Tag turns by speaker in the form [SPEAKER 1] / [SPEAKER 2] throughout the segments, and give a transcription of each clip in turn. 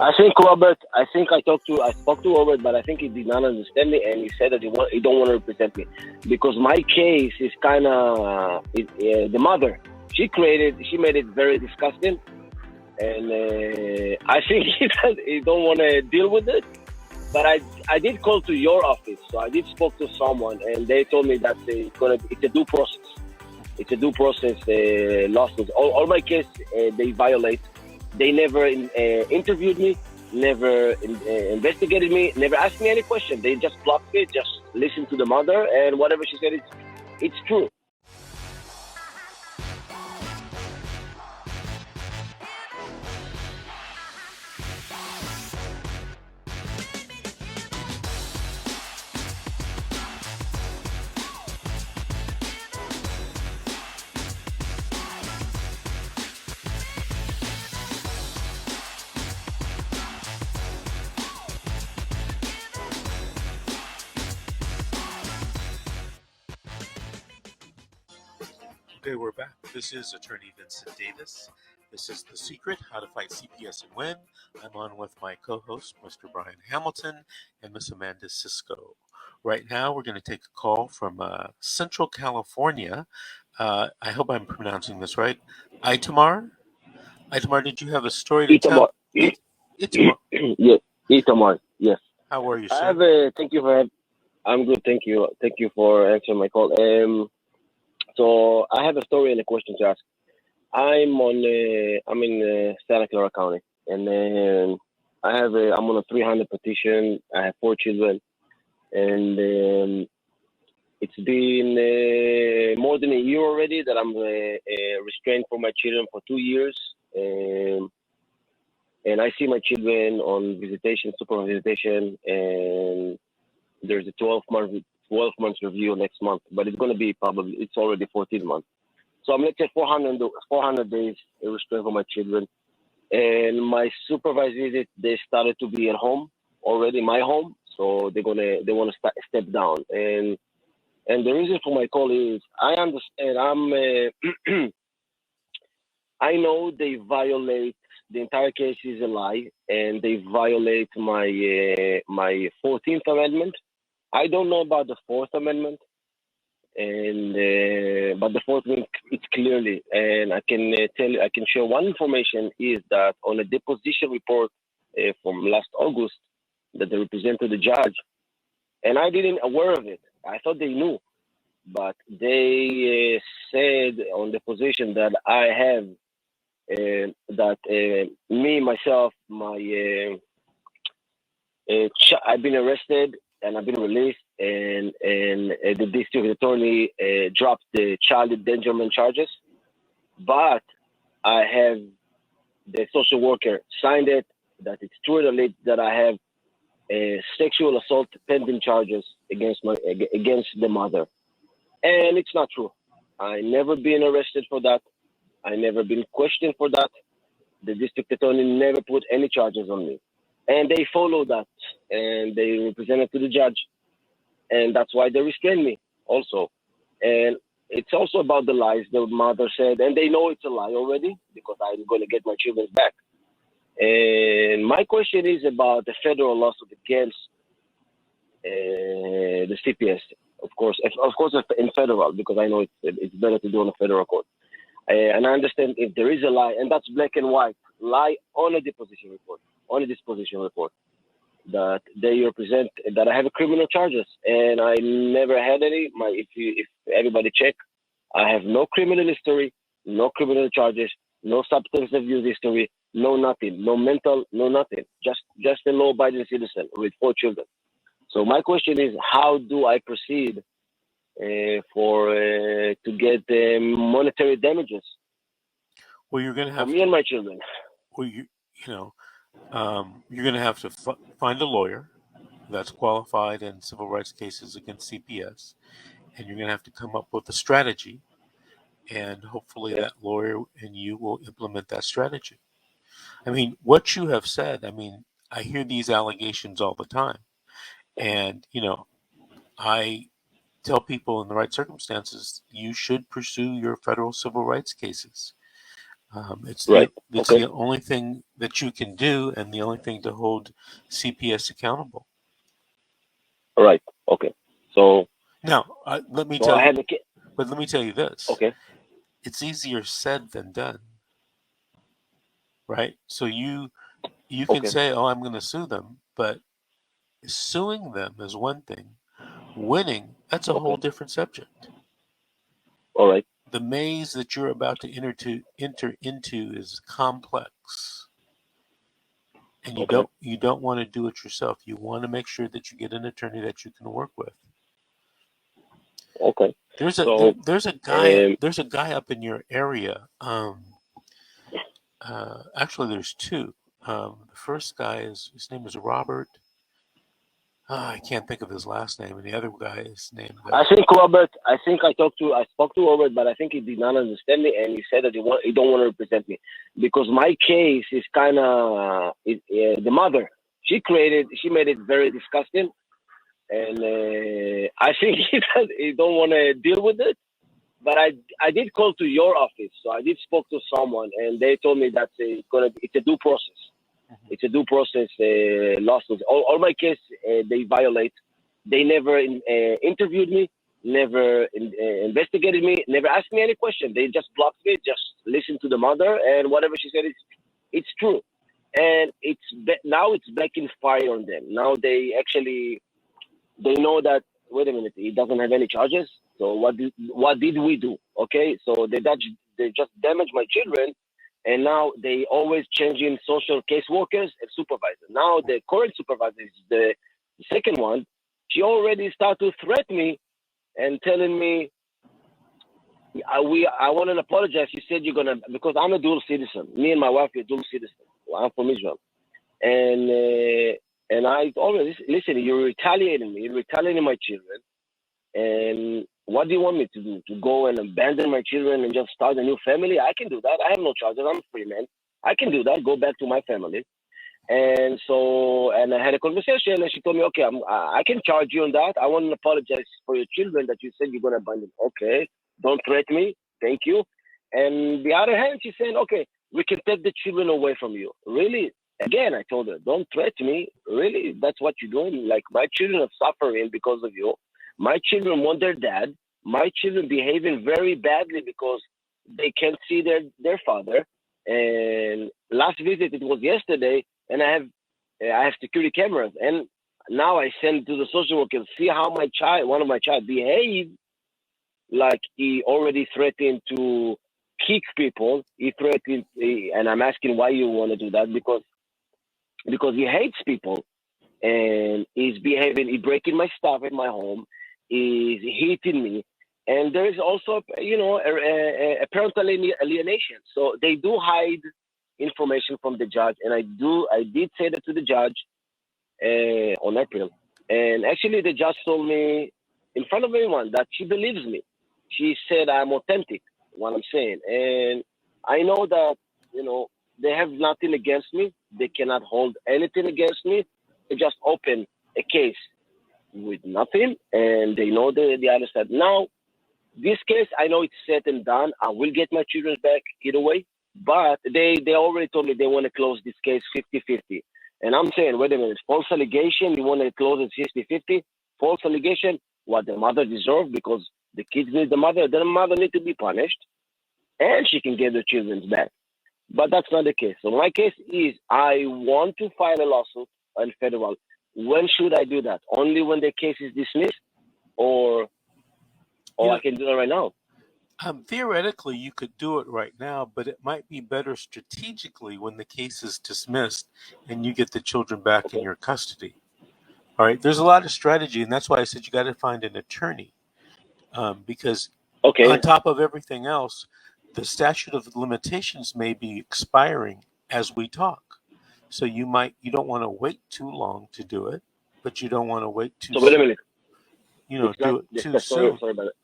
[SPEAKER 1] I think Robert. I spoke to Robert, but I think he did not understand me, and he said that he don't want to represent me because my case is kind of the mother. She made it very disgusting, and I think he don't want to deal with it. But I did call to your office, so I did spoke to someone, and they told me that it's a due process. It's a due process lawsuit. All my cases they violate. They never interviewed me, never investigated me, never asked me any question. They just blocked me, just listened to the mother, and whatever she said, it's true.
[SPEAKER 2] Okay, we're back. This is Attorney Vincent Davis. This is The Secret, How to Fight CPS and Win. I'm on with my co-host, Mr. Brian Hamilton, and Miss Amanda Cisco. Right now, we're going to take a call from Central California. I hope I'm pronouncing this right. Itamar? Itamar, did you have a story to tell? Itamar.
[SPEAKER 1] Yes, Itamar. Yes.
[SPEAKER 2] How are you, sir?
[SPEAKER 1] I'm good. Thank you. Thank you for answering my call. So I have a story and a question to ask. I'm in Santa Clara County, and I'm on a 300 petition. I have 4 children, and it's been more than a year already that I'm restrained from my children for 2 years, and I see my children on visitation, supervised visitation, and there's a 12 months review next month, but it's going to be it's already 14 months. So I'm, let's say 400 days restraint for my children. And my supervised visit, they started to be at home already, my home. So they want to step down. And the reason for my call is I understand I know they violate, the entire case is a lie, and they violate my 14th Amendment. I don't know about the 4th Amendment, but the 4th Amendment, it's clearly, and I can share one information is that on a deposition report from last August that they represented the judge, and I didn't aware of it. I thought they knew, but they said on the position that I have me myself, I've been arrested and I've been released, and the district attorney dropped the child endangerment charges, but I have the social worker signed it that it's true that I have sexual assault pending charges against the mother, and it's not true. I never been arrested for that. I never been questioned for that. The district attorney never put any charges on me. And they followed that, and they represented to the judge. And that's why they restrained me also. And it's also about the lies the mother said, and they know it's a lie already because I'm going to get my children back. And my question is about the federal lawsuit against the CPS, of course in federal, because I know it's better to do on a federal court. And I understand if there is a lie, and that's black and white, lie on a disposition report, that they represent that I have criminal charges, and I never had any. If everybody check, I have no criminal history, no criminal charges, no substance abuse history, no nothing, no mental, no nothing. Just a law-abiding citizen with 4 children. So my question is, how do I proceed to get monetary damages?
[SPEAKER 2] Well, you're going to have
[SPEAKER 1] for me and my children.
[SPEAKER 2] Well, you're going to have to find a lawyer that's qualified in civil rights cases against CPS, and you're going to have to come up with a strategy, and hopefully that lawyer and you will implement that strategy. I mean, what you have said, I hear these allegations all the time, and, I tell people in the right circumstances, you should pursue your federal civil rights cases. It's
[SPEAKER 1] Right.
[SPEAKER 2] it's
[SPEAKER 1] Okay.
[SPEAKER 2] the only thing that you can do, and the only thing to hold CPS accountable.
[SPEAKER 1] All right. Okay. So
[SPEAKER 2] Now, let me
[SPEAKER 1] so
[SPEAKER 2] tell
[SPEAKER 1] I
[SPEAKER 2] you,
[SPEAKER 1] have a kid.
[SPEAKER 2] but let me tell you this:
[SPEAKER 1] Okay.
[SPEAKER 2] it's easier said than done, right? So you can
[SPEAKER 1] Okay.
[SPEAKER 2] say, "Oh, I'm going to sue them," but suing them is one thing. Winning, that's a whole
[SPEAKER 1] Okay.
[SPEAKER 2] different subject.
[SPEAKER 1] All right.
[SPEAKER 2] The maze that you're about to enter into is complex, and
[SPEAKER 1] Okay.
[SPEAKER 2] you don't want to do it yourself. You want to make sure that you get an attorney that you can work with.
[SPEAKER 1] Okay.
[SPEAKER 2] There's a
[SPEAKER 1] So
[SPEAKER 2] there's a guy up in your area. Actually, there's two. The first guy is his name is Robert. I can't think of his last name, and the other guy is named.
[SPEAKER 1] I think Robert. I think I spoke to Robert, but I think he did not understand me, and he said that he don't want to represent me because my case is kind of the mother. She made it very disgusting, and I think he don't want to deal with it. But I did call to your office, so I did spoke to someone, and they told me that it's a due process. It's a due process lawsuit. All my case they violate. They never interviewed me, never investigated me, never asked me any question. They just blocked me, just listened to the mother, and whatever she said, it's true. And now it's back fire on them. Now they know that, wait a minute, he doesn't have any charges. So what did we do? Okay, so they just damaged my children, and now they always changing social caseworkers and supervisors. Now the current supervisor is the second one. She already started to threaten me and telling me, I want to apologize. You said you're gonna, because I'm a dual citizen. Me and my wife are dual citizen. Well, I'm from Israel, and I always listen. You're retaliating me. You're retaliating my children. And what do you want me to do? To go and abandon my children and just start a new family? I can do that. I have no charges. I'm a free man. I can do that. Go back to my family. And so, and I had a conversation, and she told me, okay, I can charge you on that. I want to apologize for your children that you said you're going to abandon. Okay, don't threaten me. Thank you. And the other hand, she said, okay, we can take the children away from you. Really? Again, I told her, don't threaten me. Really? That's what you're doing? Like, my children are suffering because of you. My children want their dad. My children behaving very badly because they can't see their father. And last visit, it was yesterday, and I have security cameras. And now I send to the social worker, see how one of my child behaved like he already threatened to kick people. He threatened, and I'm asking why you want to do that, because he hates people, and he's breaking my stuff at my home, he's hitting me, and there is also, a parental alienation. So they do hide information from the judge, and I did say that to the judge on April, and actually the judge told me in front of everyone that she believes me. She said I'm authentic, what I'm saying, and I know that they have nothing against me. They cannot hold anything against me. They just open a case with nothing, and they know the other side. Now, this case, I know it's said and done. I will get my children back either way, but they already told me they want to close this case 50-50. And I'm saying, wait a minute, false allegation, you want to close it 50-50? False allegation, what the mother deserves, because the kids need the mother need to be punished, and she can get the children back. But that's not the case. So my case is, I want to file a lawsuit on federal. When should I do that? Only when the case is dismissed, or I can do that right now?
[SPEAKER 2] Theoretically, you could do it right now, but it might be better strategically when the case is dismissed and you get the children back in your custody. All right, there's a lot of strategy, and that's why I said you got to find an attorney, because on top of everything else, the statute of limitations may be expiring as we talk. So you don't want to wait too long to do it, but you don't want to wait too
[SPEAKER 1] So wait a minute.
[SPEAKER 2] do it too soon.
[SPEAKER 1] Sorry about it.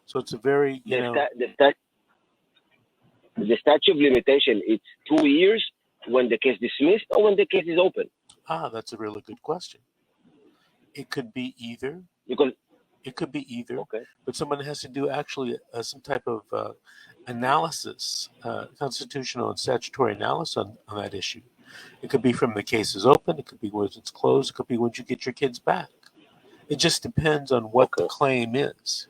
[SPEAKER 2] So it's a very,
[SPEAKER 1] the statute of limitation, it's 2 years when the case dismissed or when the case is open?
[SPEAKER 2] That's a really good question. It could be either.
[SPEAKER 1] Because
[SPEAKER 2] It could be either,
[SPEAKER 1] Okay.
[SPEAKER 2] but someone has to do actually some type of analysis, constitutional and statutory analysis on that issue. It could be from the case is open. It could be when it's closed. It could be when you get your kids back. It just depends on what the
[SPEAKER 1] Okay.
[SPEAKER 2] claim is.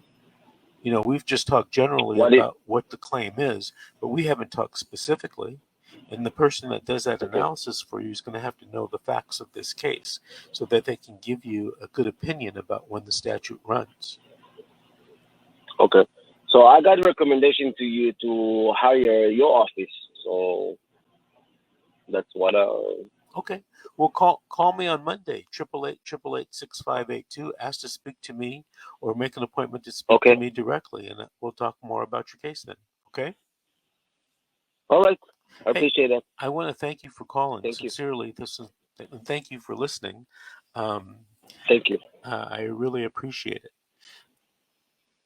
[SPEAKER 2] We've just talked generally
[SPEAKER 1] What it?
[SPEAKER 2] about what the claim is, but we haven't talked specifically. And the person that does that
[SPEAKER 1] Okay.
[SPEAKER 2] analysis for you is going to have to know the facts of this case so that they can give you a good opinion about when the statute runs.
[SPEAKER 1] Okay. So I got a recommendation to you to hire your office. So that's what.
[SPEAKER 2] Okay. Well, call me on Monday, 888-888-6582. Ask to speak to me or make an appointment to speak to
[SPEAKER 1] Okay.
[SPEAKER 2] me directly, and we'll talk more about your case then. Okay?
[SPEAKER 1] All right. I
[SPEAKER 2] Hey,
[SPEAKER 1] appreciate that.
[SPEAKER 2] I want to thank you for calling.
[SPEAKER 1] Thank you.
[SPEAKER 2] Sincerely, and thank you for listening.
[SPEAKER 1] Thank you.
[SPEAKER 2] I really appreciate it.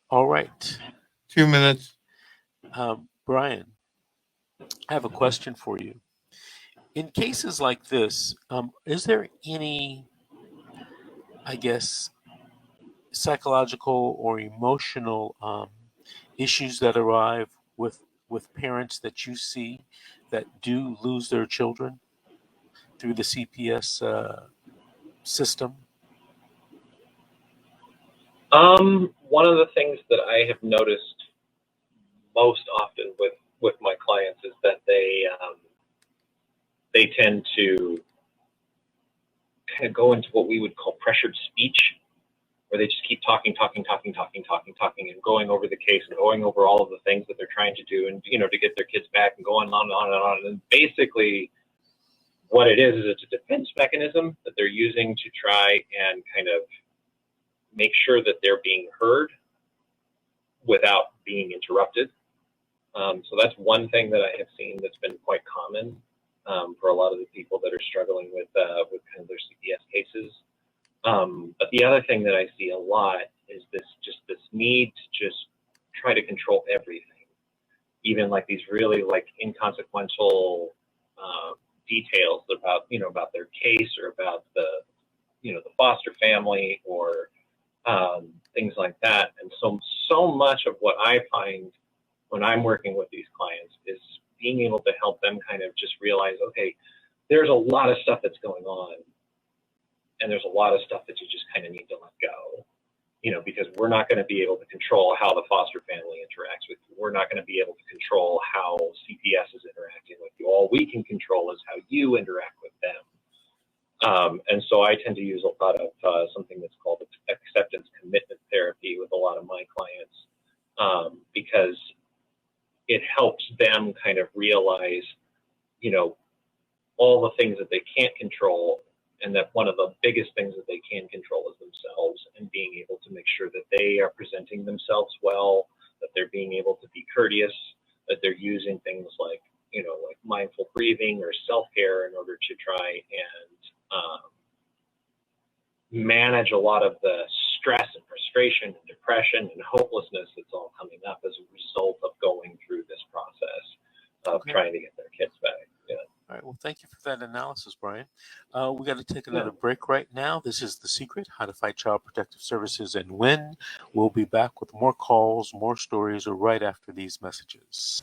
[SPEAKER 2] All right.
[SPEAKER 3] 2 minutes.
[SPEAKER 2] Brian, I have a question for you. In cases like this, is there any, I guess, psychological or emotional issues that arrive with parents that you see that do lose their children through the CPS system?
[SPEAKER 4] One of the things that I have noticed most often with my clients is that they tend to kind of go into what we would call pressured speech, where they just keep talking, and going over the case and going over all of the things that they're trying to do, and to get their kids back, and going on and on and on. And basically, what it is it's a defense mechanism that they're using to try and kind of make sure that they're being heard without being interrupted. So that's one thing that I have seen that's been quite common for a lot of the people that are struggling with kind of their CPS cases. But the other thing that I see a lot is this need to just try to control everything, even like these really like inconsequential details about their case or about the foster family or things like that. And so much of what I find when I'm working with these clients is being able to help them kind of just realize, okay, there's a lot of stuff that's going on, and there's a lot of stuff that you just kind of need to let go, because we're not going to be able to control how the foster family interacts with you. We're not going to be able to control how CPS is interacting with you. All we can control is how you interact with them. And so I tend to use a lot of something that's called acceptance commitment therapy with a lot of my clients, because it helps them kind of realize, all the things that they can't control, and that one of the biggest things that they can control is themselves, and being able to make sure that they are presenting themselves well, that they're being able to be courteous, that they're using things like, like mindful breathing or self-care in order to try and manage a lot of the stress and frustration and depression and hopelessness that's all coming up as a result of going through this process of trying to get their kids back. Yeah.
[SPEAKER 2] All right. Well, thank you for that analysis, Brian. We got to take another break right now. This is The Secret, How to Fight Child Protective Services and Win. We'll be back with more calls, more stories right after these messages.